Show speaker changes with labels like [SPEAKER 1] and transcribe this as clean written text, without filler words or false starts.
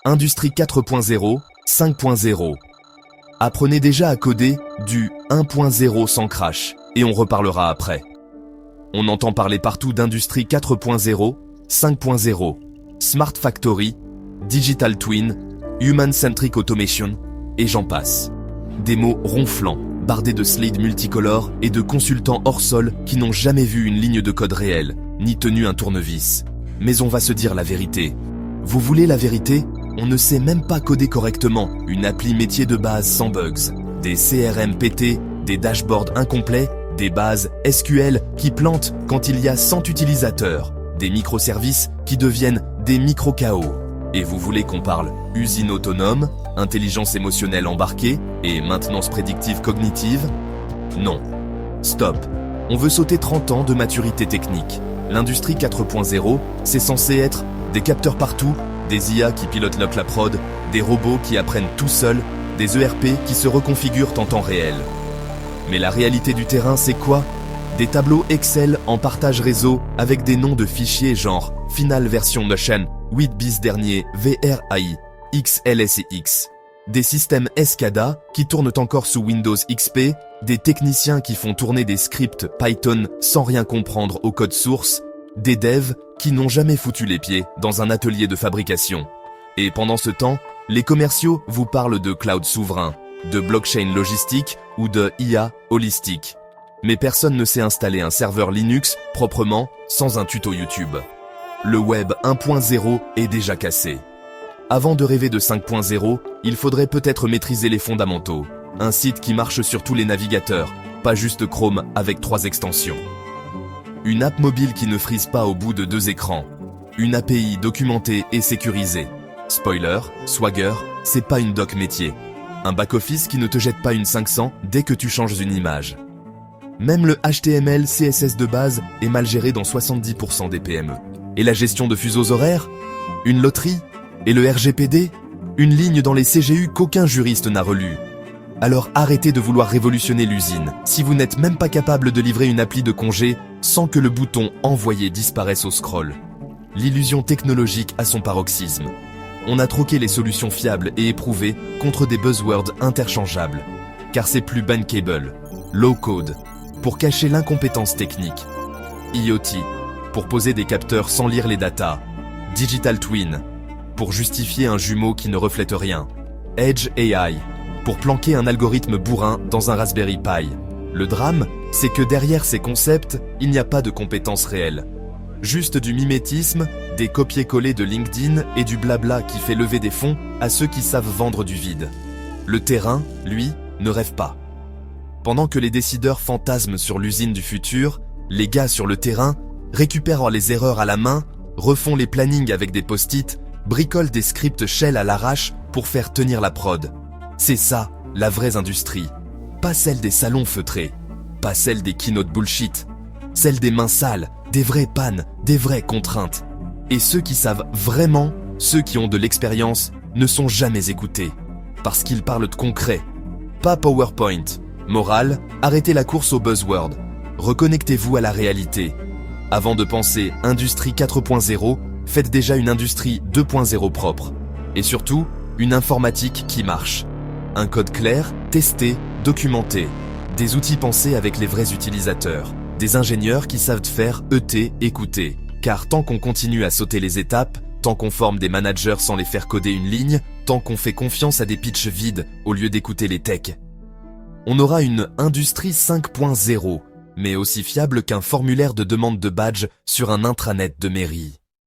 [SPEAKER 1] Industrie 4.0, 5.0. Apprenez déjà à coder du 1.0 sans crash, et on reparlera après. On entend parler partout d'Industrie 4.0, 5.0, Smart Factory, Digital Twin, Human-Centric Automation, et j'en passe. Des mots ronflants, bardés de slides multicolores et de consultants hors sol qui n'ont jamais vu une ligne de code réelle, ni tenu un tournevis. Mais on va se dire la vérité. Vous voulez la vérité ? On ne sait même pas coder correctement une appli métier de base sans bugs, des CRM pétés, des dashboards incomplets, des bases SQL qui plantent quand il y a 100 utilisateurs, des microservices qui deviennent des micro-KO. Et vous voulez qu'on parle usine autonome, intelligence émotionnelle embarquée et maintenance prédictive cognitive ? Non. Stop. On veut sauter 30 ans de maturité technique. L'industrie 4.0, c'est censé être des capteurs partout, des IA qui pilotent la prod, des robots qui apprennent tout seuls, des ERP qui se reconfigurent en temps réel. Mais la réalité du terrain, c'est quoi ? Des tableaux Excel en partage réseau avec des noms de fichiers genre Final version Notion, 8 bis dernier, VRAI, XLSX. Des systèmes SCADA qui tournent encore sous Windows XP, des techniciens qui font tourner des scripts Python sans rien comprendre au code source, des devs qui n'ont jamais foutu les pieds dans un atelier de fabrication. Et pendant ce temps, les commerciaux vous parlent de cloud souverain, de blockchain logistique ou de IA holistique. Mais personne ne sait installer un serveur Linux proprement sans un tuto YouTube. Le web 1.0 est déjà cassé. Avant de rêver de 5.0, il faudrait peut-être maîtriser les fondamentaux. Un site qui marche sur tous les navigateurs, pas juste Chrome avec 3 extensions. Une app mobile qui ne frise pas au bout de 2 écrans. Une API documentée et sécurisée. Spoiler, Swagger, c'est pas une doc métier. Un back-office qui ne te jette pas une 500 dès que tu changes une image. Même le HTML, CSS de base est mal géré dans 70% des PME. Et la gestion de fuseaux horaires ? Une loterie ? Et le RGPD ? Une ligne dans les CGU qu'aucun juriste n'a relu. Alors arrêtez de vouloir révolutionner l'usine si vous n'êtes même pas capable de livrer une appli de congé sans que le bouton « Envoyer » disparaisse au scroll. L'illusion technologique a son paroxysme. On a troqué les solutions fiables et éprouvées contre des buzzwords interchangeables. Car c'est plus bankable, low code, pour cacher l'incompétence technique. IoT, pour poser des capteurs sans lire les datas. Digital Twin, pour justifier un jumeau qui ne reflète rien. Edge AI, pour planquer un algorithme bourrin dans un Raspberry Pi. Le drame, c'est que derrière ces concepts, il n'y a pas de compétences réelles. Juste du mimétisme, des copier-coller de LinkedIn et du blabla qui fait lever des fonds à ceux qui savent vendre du vide. Le terrain, lui, ne rêve pas. Pendant que les décideurs fantasment sur l'usine du futur, les gars sur le terrain récupèrent les erreurs à la main, refont les plannings avec des post-it, bricolent des scripts shell à l'arrache pour faire tenir la prod. C'est ça, la vraie industrie. Pas celle des salons feutrés, pas celle des keynote bullshit, celle des mains sales, des vraies pannes, des vraies contraintes. Et ceux qui savent vraiment, ceux qui ont de l'expérience, ne sont jamais écoutés. Parce qu'ils parlent de concret, pas PowerPoint. Morale, arrêtez la course au buzzword. Reconnectez-vous à la réalité. Avant de penser Industrie 4.0, faites déjà une Industrie 2.0 propre. Et surtout, une informatique qui marche. Un code clair, testé, documenté. Des outils pensés avec les vrais utilisateurs. Des ingénieurs qui savent faire écouter. Car tant qu'on continue à sauter les étapes, tant qu'on forme des managers sans les faire coder une ligne, tant qu'on fait confiance à des pitchs vides au lieu d'écouter les techs, on aura une Industrie 5.0, mais aussi fiable qu'un formulaire de demande de badge sur un intranet de mairie.